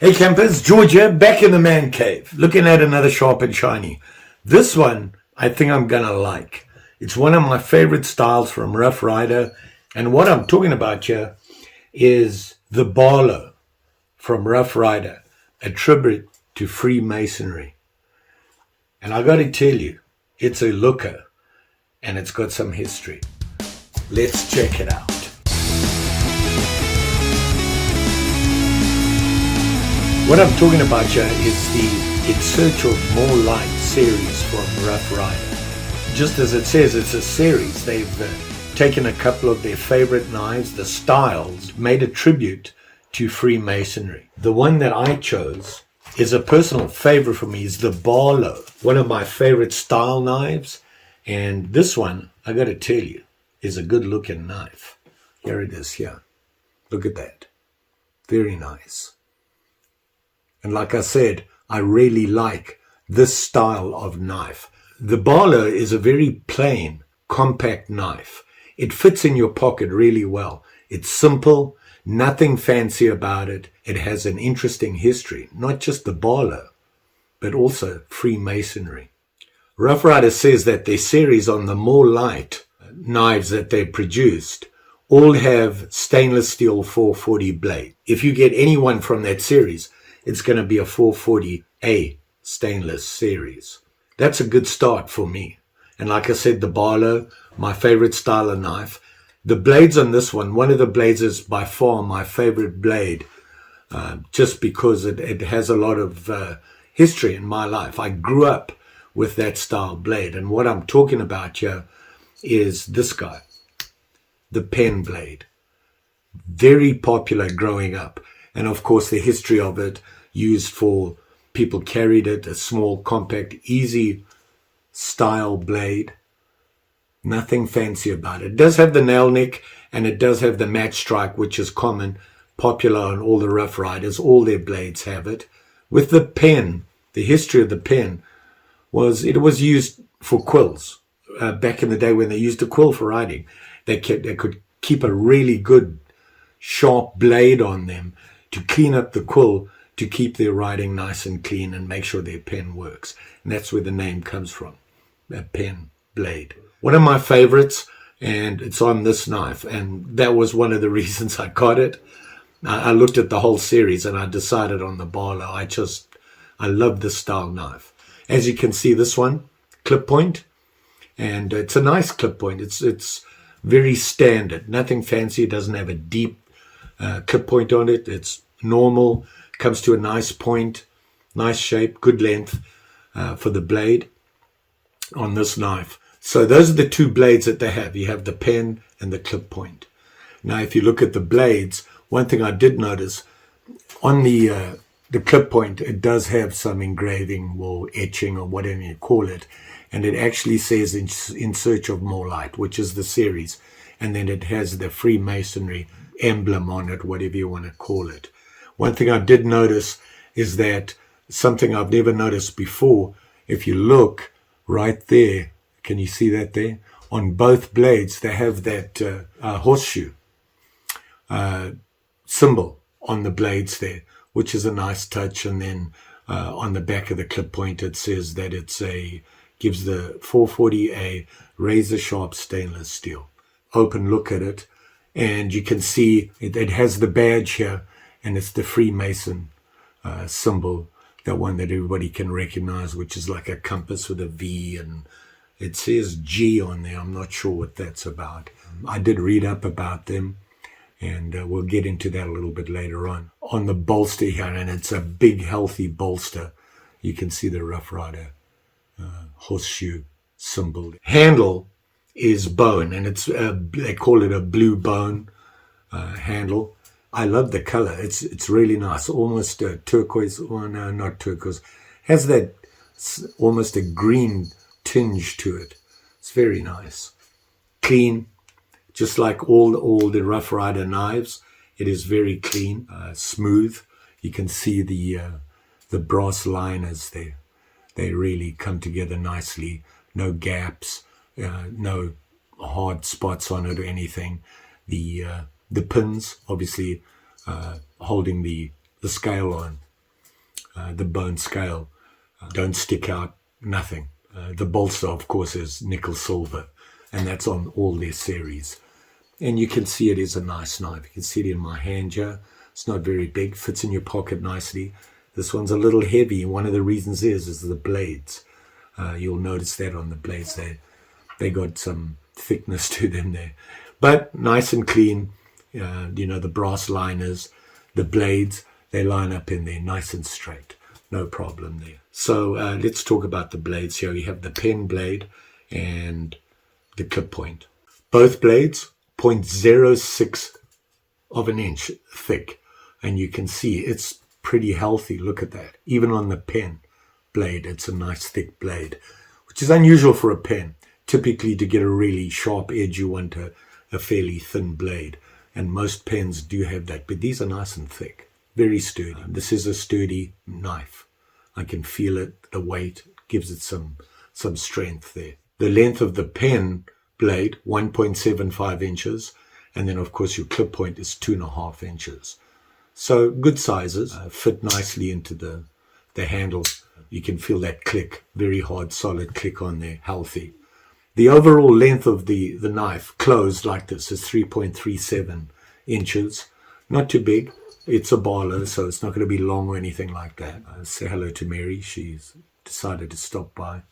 Hey campers, George here, back in the man cave, looking at another sharp and shiny. This one, I think I'm gonna like. It's one of my favorite styles from Rough Rider, and what I'm talking about here is the Barlow from Rough Rider, a tribute to Freemasonry. And I gotta tell you, it's a looker, and it's got some history. Let's check it out. What I'm talking about here is the In Search of More Light series from Rough Rider. Just as it says, it's a series. They've taken a couple of their favorite knives, the styles, made a tribute to Freemasonry. The one that I chose is a personal favorite for me, is the Barlow, one of my favorite style knives. And this one, I got to tell you, is a good looking knife. Here it is here. Look at that. Very nice. And like I said, I really like this style of knife. The Barlow is a very plain, compact knife. It fits in your pocket really well. It's simple, nothing fancy about it. It has an interesting history, not just the Barlow, but also Freemasonry. Rough Rider says that their series on the more light knives that they produced all have stainless steel 440 blade. If you get any one from that series, it's going to be a 440A stainless series. That's a good start for me. And like I said, the Barlow, my favorite style of knife. The blades on this one of the blades is by far my favorite blade, just because it has a lot of history in my life. I grew up with that style blade. And what I'm talking about here is this guy, the pen blade. Very popular growing up. And of course, the history of it, used for people carried it, a small, compact, easy style blade. Nothing fancy about it. It does have the nail nick, and it does have the match strike, which is common, popular on all the Rough Riders. All their blades have it. With the pen, the history of the pen was it was used for quills. Back in the day when they used a quill for writing, they could keep a really good sharp blade on them to clean up the quill, to keep their writing nice and clean and make sure their pen works. And that's where the name comes from, a pen blade. One of my favorites, and it's on this knife, and that was one of the reasons I got it. I looked at the whole series and I decided on the Barlow. I love this style knife. As you can see, this one, clip point, and it's a nice clip point. It's very standard, nothing fancy. It doesn't have a deep clip point on it. It's normal, comes to a nice point, nice shape, good length for the blade on this knife. So those are the two blades that they have. You have the pen and the clip point. Now, if you look at the blades, one thing I did notice on the clip point, it does have some engraving or etching or whatever you call it, and it actually says in Search of More Light, which is the series, and then it has the Freemasonry emblem on it, whatever you want to call it. One thing I did notice is that something I've never noticed before, if you look right there, can you see that there? On both blades, they have that horseshoe symbol on the blades there, which is a nice touch. And then on the back of the clip point, it says that gives the 440A razor sharp stainless steel. Open look at it. And you can see it has the badge here, and it's the Freemason symbol, that one that everybody can recognize, which is like a compass with a V, and it says G on there. I'm not sure what that's about. I did read up about them, and we'll get into that a little bit later on. On the bolster here, and it's a big, healthy bolster, you can see the Rough Rider horseshoe symbol. Handle is bone, and it's they call it a blue bone handle. I love the color. It's really nice, almost turquoise. Oh no, not turquoise. Has that almost a green tinge to it. It's very nice, clean, just like all the Rough Rider knives. It is very clean, smooth. You can see the brass liners there. They really come together nicely. No gaps. No hard spots on it or anything. The pins, obviously, holding the scale on, The bone scale don't stick out, nothing. The bolster, of course, is nickel silver, and that's on all their series. And you can see it is a nice knife. You can see it in my hand here. It's not very big, fits in your pocket nicely. This one's a little heavy. One of the reasons is the blades. You'll notice that on the blades, they got some thickness to them there. But nice and clean. The brass liners, the blades, they line up in there nice and straight. No problem there. So let's talk about the blades here. You have the pen blade and the clip point. Both blades 0.06 of an inch thick. And you can see it's pretty healthy. Look at that. Even on the pen blade, it's a nice thick blade, which is unusual for a pen. Typically, to get a really sharp edge, you want a fairly thin blade. And most pens do have that. But these are nice and thick. Very sturdy. This is a sturdy knife. I can feel it. The weight gives it some strength there. The length of the pen blade, 1.75 inches. And then, of course, your clip point is 2.5 inches. So good sizes, fit nicely into the handle. You can feel that click, very hard, solid click on there, healthy. The overall length of the knife, closed like this, is 3.37 inches. Not too big. It's a Barlow, so it's not going to be long or anything like that. Say hello to Mary. She's decided to stop by,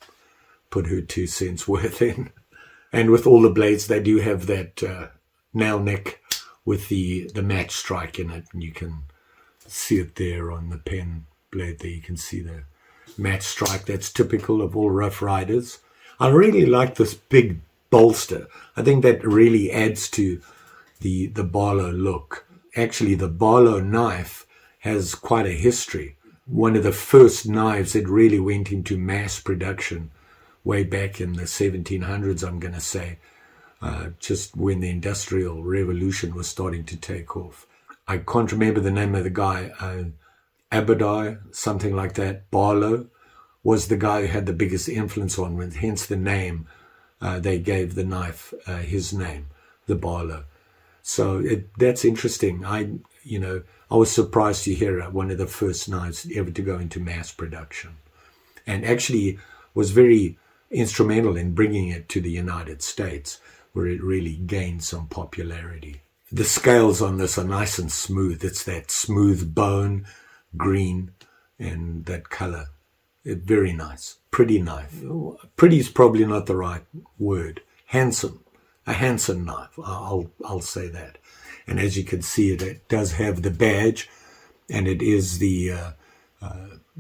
put her 2 cents worth in. And with all the blades, they do have that nail neck with the match strike in it. And you can see it there on the pen blade there. You can see the match strike. That's typical of all Rough Riders. I really like this big bolster. I think that really adds to the Barlow look. Actually, the Barlow knife has quite a history. One of the first knives that really went into mass production way back in the 1700s, I'm going to say, just when the Industrial Revolution was starting to take off. I can't remember the name of the guy, Abadai, something like that. Barlow was the guy who had the biggest influence on it, hence the name. They gave the knife his name, the Barlow. So that's interesting. I was surprised to hear one of the first knives ever to go into mass production, and actually was very instrumental in bringing it to the United States, where it really gained some popularity. The scales on this are nice and smooth. It's that smooth bone, green, and that color. Very nice. Pretty knife. Pretty is probably not the right word. Handsome. A handsome knife. I'll say that. And as you can see, it does have the badge, and it is the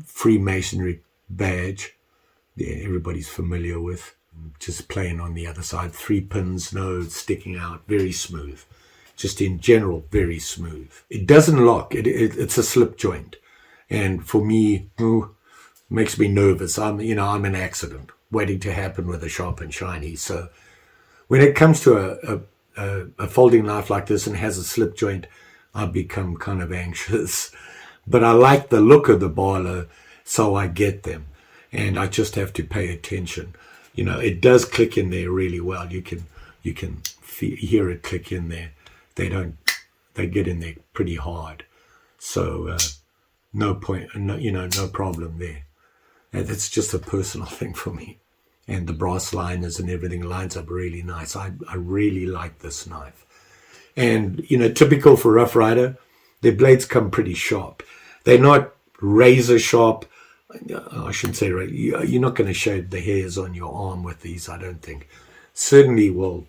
Freemasonry badge. Yeah, everybody's familiar with. Just plain on the other side. 3 pins, no sticking out. Very smooth. Just in general, very smooth. It doesn't lock. It's a slip joint. And for me, makes me nervous. I'm an accident waiting to happen with a sharp and shiny. So when it comes to a folding knife like this and has a slip joint, I become kind of anxious. But I like the look of the Barlow, so I get them. And I just have to pay attention. It does click in there really well. You can hear it click in there. They get in there pretty hard. So no problem there. And it's just a personal thing for me. And the brass liners and everything lines up really nice. I really like this knife. And, typical for Rough Rider, their blades come pretty sharp. They're not razor sharp. I shouldn't say razor. You're not going to shave the hairs on your arm with these, I don't think. Certainly will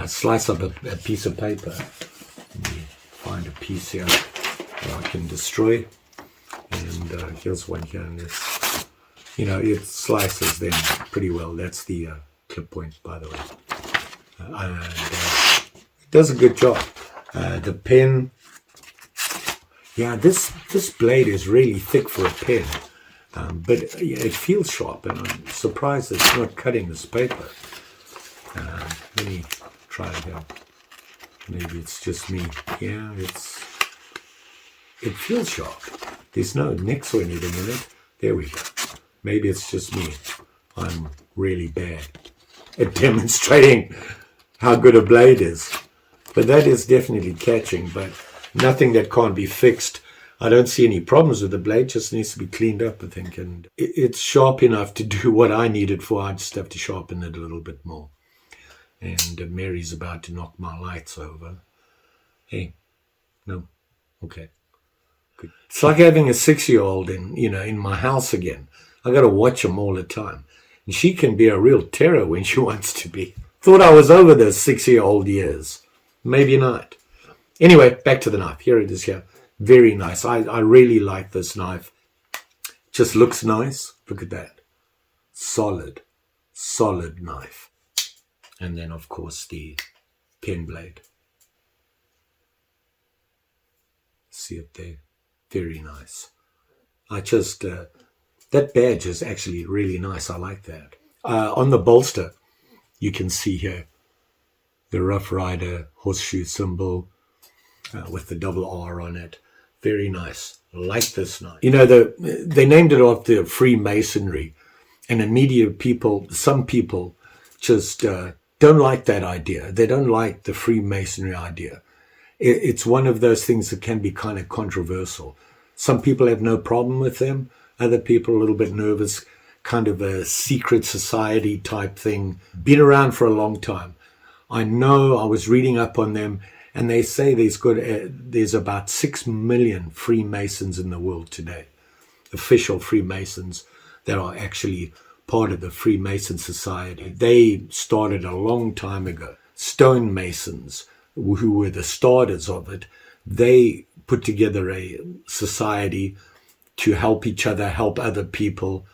slice up a piece of paper. Let me find a piece here that I can destroy. And here's one here in this. It slices them pretty well. That's the clip point, by the way. And it does a good job. The pen, this blade is really thick for a pen. But it feels sharp, and I'm surprised it's not cutting this paper. Let me try it out. Maybe it's just me. Yeah, it feels sharp. There's no nicks or anything in it. There we go. Maybe it's just me. I'm really bad at demonstrating how good a blade is. But that is definitely catching, but nothing that can't be fixed. I don't see any problems with the blade, just needs to be cleaned up, I think. And it's sharp enough to do what I need it for. I just have to sharpen it a little bit more. And Mary's about to knock my lights over. Hey, no, okay, good. It's like having a 6-year-old in my house again. I got to watch them all the time. And she can be a real terror when she wants to be. Thought I was over those 6-year-old years. Maybe not. Anyway, back to the knife. Here it is here. Very nice. I really like this knife. Just looks nice. Look at that. Solid knife. And then, of course, the pen blade. See it there? Very nice. That badge is actually really nice. I like that. On the bolster, you can see here the Rough Rider horseshoe symbol with the double R on it. Very nice. I like this knife. They named it after Freemasonry, and immediately some people just don't like that idea. They don't like the Freemasonry idea. It's one of those things that can be kind of controversial. Some people have no problem with them. Other people a little bit nervous, kind of a secret society type thing. Been around for a long time. I know, I was reading up on them, and they say there's about 6 million Freemasons in the world today. Official Freemasons that are actually part of the Freemason Society. They started a long time ago. Stonemasons, who were the starters of it, they put together a society to help each other, help other people.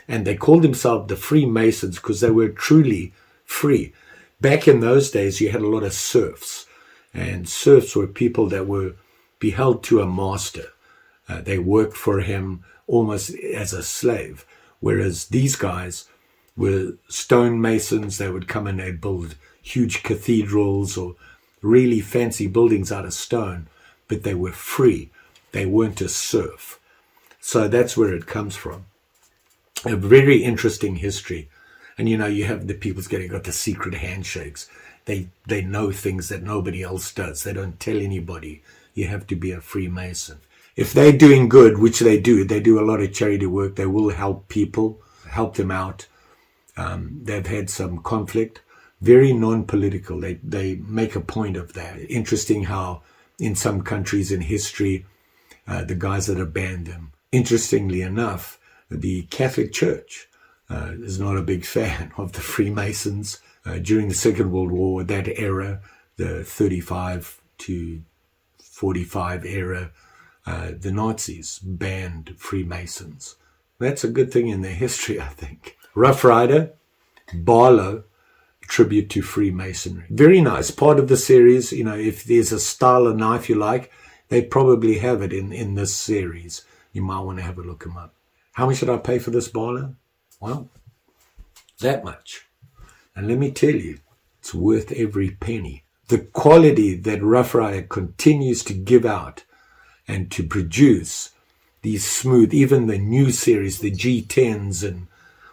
And they called themselves the Freemasons because they were truly free. Back in those days, you had a lot of serfs. And serfs were people that were beheld to a master. They worked for him almost as a slave. Whereas these guys were stonemasons. They would come and they'd build huge cathedrals or really fancy buildings out of stone. But they were free. They weren't a serf. So that's where it comes from. A very interesting history. And you have the people got the secret handshakes. They know things that nobody else does. They don't tell anybody. You have to be a Freemason. If they're doing good, which they do a lot of charity work. They will help people, help them out. They've had some conflict. Very non-political. They make a point of that. Interesting how in some countries in history, the guys that have banned them. Interestingly enough, the Catholic Church is not a big fan of the Freemasons. During the Second World War, that era, the 35 to 45 era, the Nazis banned Freemasons. That's a good thing in their history, I think. Rough Rider, Barlow, tribute to Freemasonry. Very nice. Part of the series, if there's a style of knife you like, they probably have it in this series. You might want to have a look them up. How much did I pay for this Barlow? Well, that much. And let me tell you, it's worth every penny. The quality that Rough Rider continues to give out and to produce these smooth, even the new series, the G10s and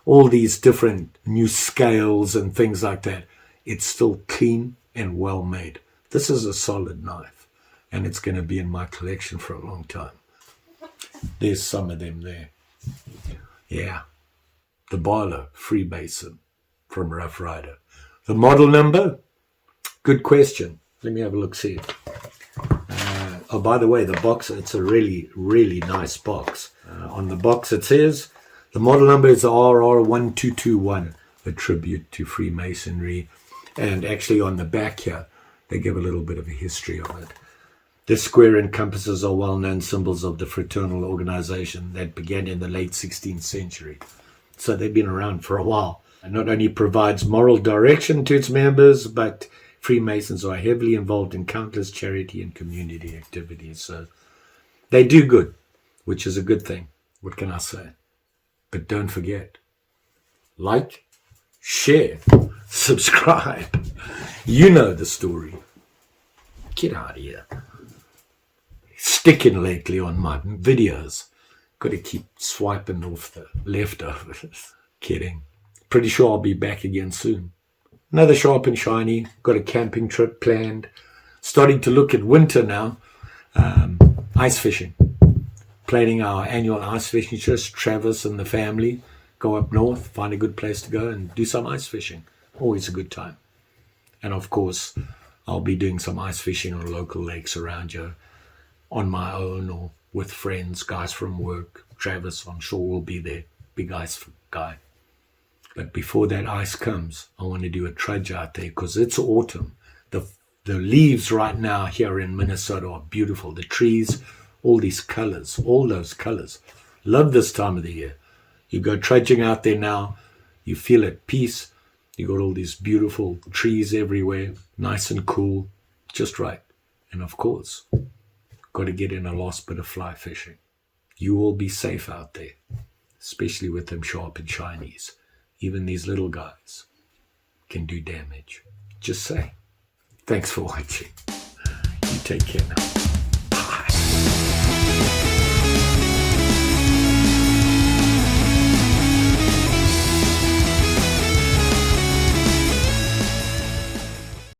all these different new scales and things like that, it's still clean and well made. This is a solid knife, and it's going to be in my collection for a long time. There's some of them there. Yeah, the Barlow Freemason from Rough Rider. The model number? Good question. Let me have a look, see. Oh, by the way, the box, it's a really, really nice box. On the box it says, the model number is RR1221, a tribute to Freemasonry. And actually on the back here, they give a little bit of a history on it. The square and compasses are well-known symbols of the fraternal organization that began in the late 16th century. So they've been around for a while. And not only provides moral direction to its members, but Freemasons are heavily involved in countless charity and community activities. So they do good, which is a good thing. What can I say? But don't forget, like, share, subscribe. You know the story. Get out of here. Sticking lately on my videos. Got to keep swiping off the leftovers. Kidding. Pretty sure I'll be back again soon. Another sharp and shiny. Got a camping trip planned. Starting to look at winter now. Ice fishing. planning our annual ice fishing trips. Travis and the family go up north, find a good place to go and do some ice fishing. Always a good time. And of course, I'll be doing some ice fishing on local lakes around here on my own or with friends, guys from work. Travis, I'm sure, will be there. Big ice guy. But before that ice comes, I want to do a trudge out there because it's autumn. The leaves right now here in Minnesota are beautiful. The trees, all these colors, all those colors. Love this time of the year. You go trudging out there now, you feel at peace. You got all these beautiful trees everywhere, nice and cool, just right. And of course, got to get in a last bit of fly fishing. You will be safe out there, especially with them sharp and shinies. Even these little guys can do damage. Just say. Thanks for watching. You take care now.